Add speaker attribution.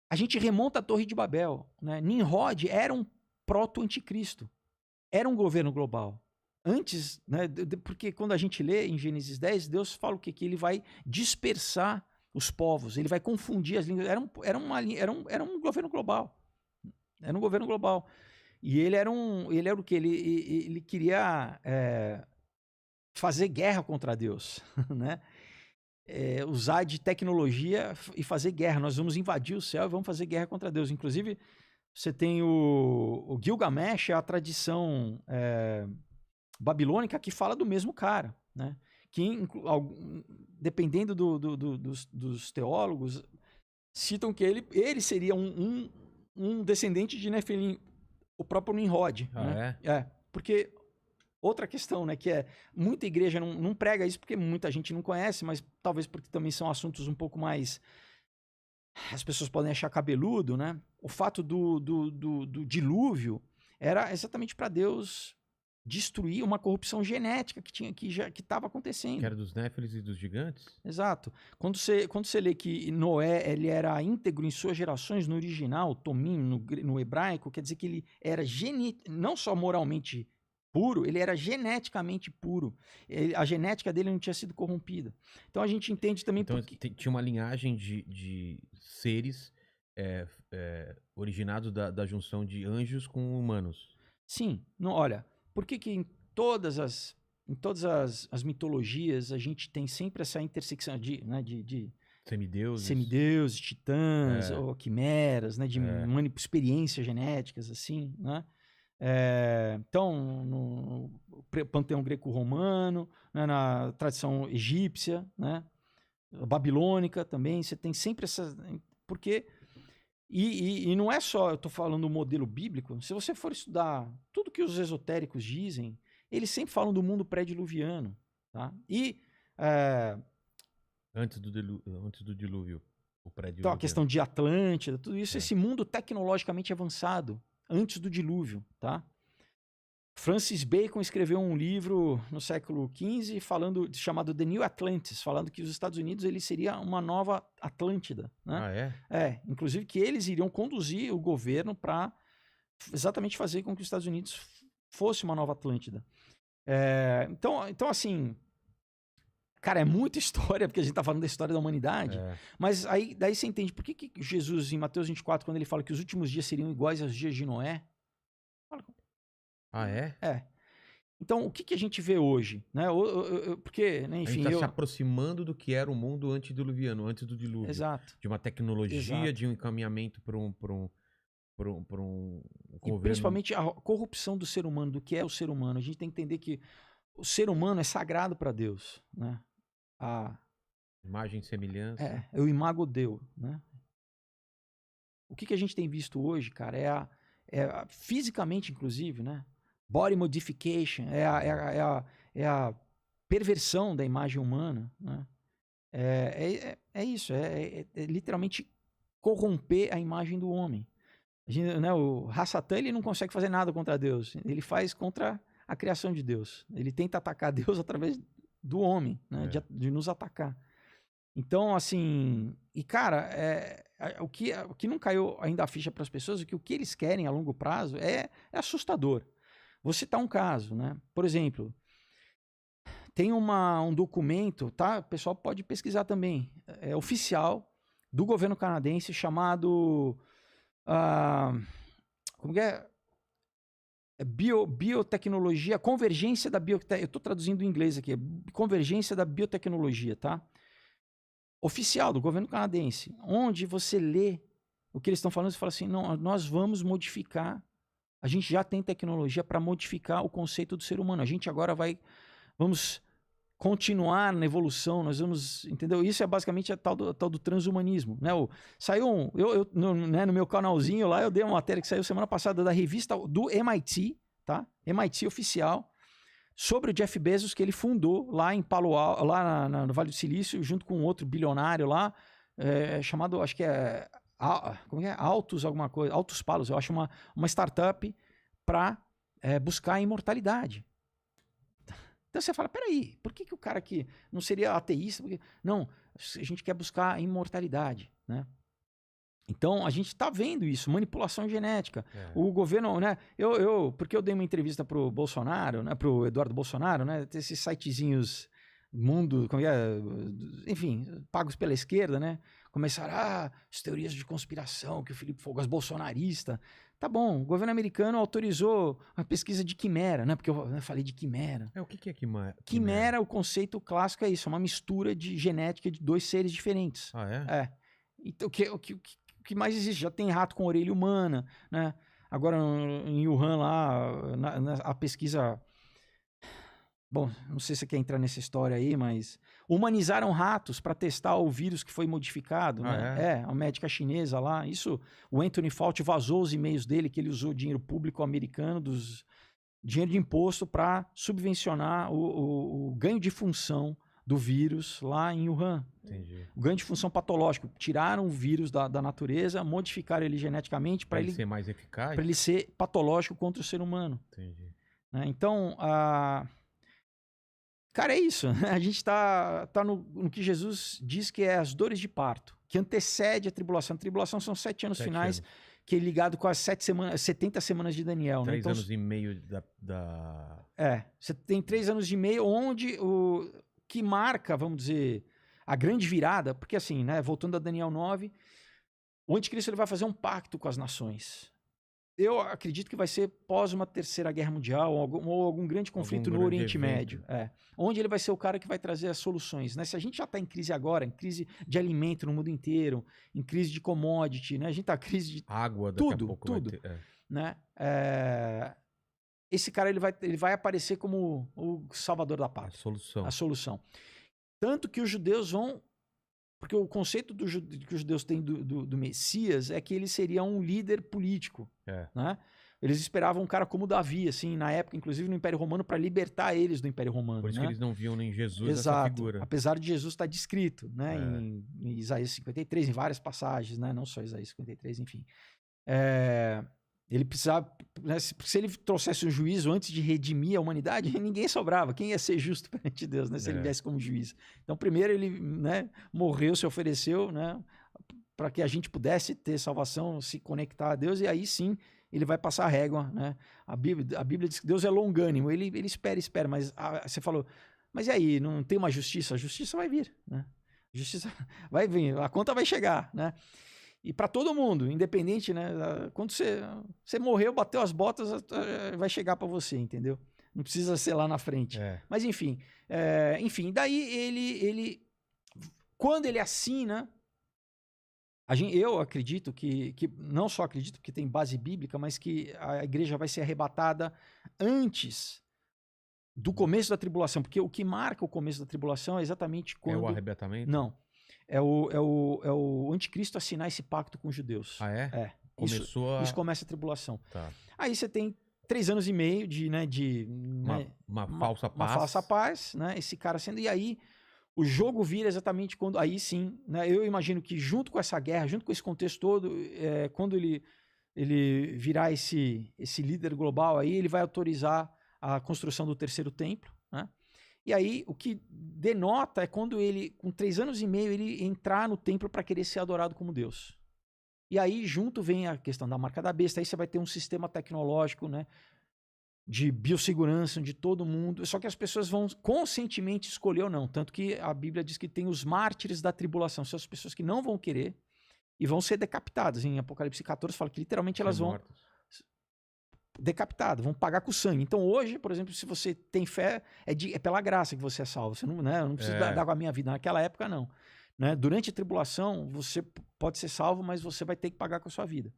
Speaker 1: a gente remonta a Torre de Babel, né? Nimrod era um proto-anticristo, era um governo global. Antes, né, porque quando a gente lê em Gênesis 10, Deus fala o quê? Que ele vai dispersar os povos, ele vai confundir as línguas. Era um governo global. Era um governo global. E ele era o quê? Ele queria fazer guerra contra Deus, né? Usar de tecnologia e fazer guerra. Nós vamos invadir o céu e vamos fazer guerra contra Deus. Inclusive, você tem o Gilgamesh, a tradição babilônica que fala do mesmo cara, né? Que, dependendo dos teólogos, citam que ele seria um descendente de Nefelim, o próprio Nimrod. Né? Porque outra questão, né, que muita igreja não prega isso porque muita gente não conhece, mas talvez porque também são assuntos um pouco mais, as pessoas podem achar cabeludo, né? O fato do dilúvio era exatamente para Deus destruir uma corrupção genética que estava acontecendo.
Speaker 2: Que era dos Néfilis e dos gigantes?
Speaker 1: Exato. Quando você lê que Noé ele era íntegro em suas gerações, no original, Tomim, no hebraico, quer dizer que ele era não só moralmente puro, ele era geneticamente puro. A genética dele não tinha sido corrompida. Então a gente entende também...
Speaker 2: Então tinha uma linhagem de seres originados da junção de anjos com humanos.
Speaker 1: Sim. Não, olha, por que em todas as mitologias a gente tem sempre essa intersecção de semideuses, titãs, ou quimeras, né, de experiências genéticas, assim, né? Então, no panteão greco-romano, né, na tradição egípcia, né, babilônica também, você tem sempre essas... Porque... E não é só, eu estou falando do modelo bíblico, se você for estudar tudo que os esotéricos dizem, eles sempre falam do mundo pré-diluviano. Tá? E...
Speaker 2: Antes do dilúvio, o pré-diluviano.
Speaker 1: Então, a questão de Atlântida, tudo isso, esse mundo tecnologicamente avançado, antes do dilúvio, tá? Francis Bacon escreveu um livro no século XV chamado The New Atlantis, falando que os Estados Unidos ele seria uma nova Atlântida. Né? Inclusive que eles iriam conduzir o governo para exatamente fazer com que os Estados Unidos fosse uma nova Atlântida. Então, assim, cara, é muita história, porque a gente está falando da história da humanidade, mas daí você entende por que Jesus, em Mateus 24, quando ele fala que os últimos dias seriam iguais aos dias de Noé, Então, o que a gente vê hoje? Né? Porque, né, enfim,
Speaker 2: a gente está se aproximando do que era o mundo antediluviano, antes do dilúvio.
Speaker 1: Exato.
Speaker 2: De uma tecnologia,
Speaker 1: Exato.
Speaker 2: de um encaminhamento para um
Speaker 1: governo. Principalmente a corrupção do ser humano, do que é o ser humano. A gente tem que entender que o ser humano é sagrado para Deus. Né? A
Speaker 2: imagem e semelhança.
Speaker 1: É o imago Dei. Né? O que a gente tem visto hoje, cara, fisicamente, inclusive, né? Body modification, é a perversão da imagem humana, né? É isso, literalmente corromper a imagem do homem. Né, o Hasatan, ele não consegue fazer nada contra Deus, ele faz contra a criação de Deus. Ele tenta atacar Deus através do homem, né, de nos atacar. Então, assim, e cara, o que não caiu ainda a ficha para as pessoas, o que eles querem a longo prazo é assustador. Vou citar um caso, né? Por exemplo, tem um documento, tá? O pessoal pode pesquisar também, oficial do governo canadense chamado como que é? Biotecnologia, convergência da biotecnologia. Eu estou traduzindo em inglês aqui, convergência da biotecnologia, tá? Oficial do governo canadense, onde você lê o que eles estão falando e fala assim, não, nós vamos modificar. A gente já tem tecnologia para modificar o conceito do ser humano. A gente agora vamos continuar na evolução, nós vamos, entendeu? Isso é basicamente a tal do transhumanismo, né? Saiu no meu canalzinho lá, eu dei uma matéria que saiu semana passada da revista do MIT, tá? MIT oficial, sobre o Jeff Bezos, que ele fundou lá em Palo Alto, lá no Vale do Silício, junto com outro bilionário lá, chamado, acho que como é? Altos Palos, eu acho uma startup para buscar a imortalidade. Então você fala, peraí, por que o cara aqui não seria ateísta? Não, a gente quer buscar a imortalidade, né? Então, a gente está vendo isso, manipulação genética.
Speaker 2: É.
Speaker 1: O governo, né? Porque eu dei uma entrevista pro Bolsonaro, né? Pro Eduardo Bolsonaro, né? Tem esses sitezinhos mundo, como é, enfim, pagos pela esquerda, né? Começaram, as teorias de conspiração, que o Felipe Fogas bolsonarista. Tá bom, o governo americano autorizou a pesquisa de quimera, né? Porque eu falei de quimera.
Speaker 2: O que é quimera?
Speaker 1: Quimera, o conceito clássico é isso, é uma mistura de genética de dois seres diferentes.
Speaker 2: Ah, é?
Speaker 1: É. Então, o que mais existe? Já tem rato com orelha humana, né? Agora, em Wuhan, lá, a pesquisa... Bom, não sei se você quer entrar nessa história aí, mas... Humanizaram ratos para testar o vírus que foi modificado, né? A médica chinesa lá. Isso, o Anthony Fauci vazou os e-mails dele, que ele usou dinheiro público americano, dinheiro de imposto, para subvencionar o ganho de função do vírus lá em Wuhan.
Speaker 2: Entendi.
Speaker 1: O ganho de função patológico. Tiraram o vírus da natureza, modificaram ele geneticamente para ele
Speaker 2: ser mais eficaz?
Speaker 1: Para ele ser patológico contra o ser humano.
Speaker 2: Entendi.
Speaker 1: Né? Então, cara, é isso. A gente tá no que Jesus diz que é as dores de parto, que antecede a tribulação. A tribulação são 7 anos finais, que é ligado com as 70 semanas de Daniel.
Speaker 2: 3
Speaker 1: né? Então,
Speaker 2: anos e meio da...
Speaker 1: você tem 3 anos e meio, onde o que marca, vamos dizer, a grande virada, porque assim, né, voltando a Daniel 9, o anticristo ele vai fazer um pacto com as nações. Eu acredito que vai ser pós uma terceira guerra mundial ou algum grande conflito no Oriente Médio. Onde ele vai ser o cara que vai trazer as soluções. Né? Se a gente já está em crise agora, em crise de alimento no mundo inteiro, em crise de commodity, né? A gente está em crise de
Speaker 2: água, daqui a pouco
Speaker 1: tudo.
Speaker 2: Vai ter,
Speaker 1: né? Esse cara ele vai aparecer como o salvador da pátria. A solução. Tanto que os judeus vão... Porque o conceito que os judeus têm do Messias é que ele seria um líder político. Né? Eles esperavam um cara como Davi, assim, na época, inclusive no Império Romano, para libertar eles do Império Romano.
Speaker 2: Por isso
Speaker 1: né?
Speaker 2: que eles não viam nem Jesus
Speaker 1: Exato.
Speaker 2: essa figura.
Speaker 1: Apesar de Jesus estar descrito, né? Em Isaías 53, em várias passagens, né? Não só Isaías 53, enfim. Ele precisava... Né? Se ele trouxesse um juízo antes de redimir a humanidade, ninguém sobrava. Quem ia ser justo perante Deus, né? Se ele viesse como juiz. Então, primeiro ele, né, morreu, se ofereceu, né, para que a gente pudesse ter salvação, se conectar a Deus, e aí sim ele vai passar a régua. Né? A Bíblia diz que Deus é longânimo. Ele espera, mas você falou, mas e aí, não tem uma justiça? A justiça vai vir. Né? A justiça vai vir, a conta vai chegar, né? E para todo mundo, independente, né? Quando você morreu, bateu as botas, vai chegar para você, entendeu? Não precisa ser lá na frente. Mas enfim, daí ele quando ele assina, eu acredito que não só acredito que tem base bíblica, mas que a igreja vai ser arrebatada antes do começo da tribulação, porque o que marca o começo da tribulação é exatamente quando...
Speaker 2: É o arrebatamento?
Speaker 1: Não. É o anticristo assinar esse pacto com os judeus.
Speaker 2: Ah, é?
Speaker 1: Isso começa a tribulação.
Speaker 2: Tá.
Speaker 1: Aí você tem 3 anos e meio de
Speaker 2: uma falsa paz.
Speaker 1: Uma falsa paz, né? Esse cara sendo... E aí o jogo vira exatamente quando... Aí sim, né? Eu imagino que junto com essa guerra, junto com esse contexto todo, quando ele virar esse líder global aí, ele vai autorizar a construção do terceiro templo, né? E aí, o que denota é quando ele, com 3 anos e meio, ele entrar no templo para querer ser adorado como Deus. E aí, junto vem a questão da marca da besta. Aí você vai ter um sistema tecnológico, né, de biossegurança de todo mundo. Só que as pessoas vão conscientemente escolher ou não. Tanto que a Bíblia diz que tem os mártires da tribulação. São as pessoas que não vão querer e vão ser decapitadas. Em Apocalipse 14 fala que literalmente elas vão... decapitado, vão pagar com sangue. Então hoje, por exemplo, se você tem fé, é pela graça que você é salvo. Você não, né, eu não preciso dar com a minha vida. Naquela época, não. Né? Durante a tribulação, você pode ser salvo, mas você vai ter que pagar com a sua vida.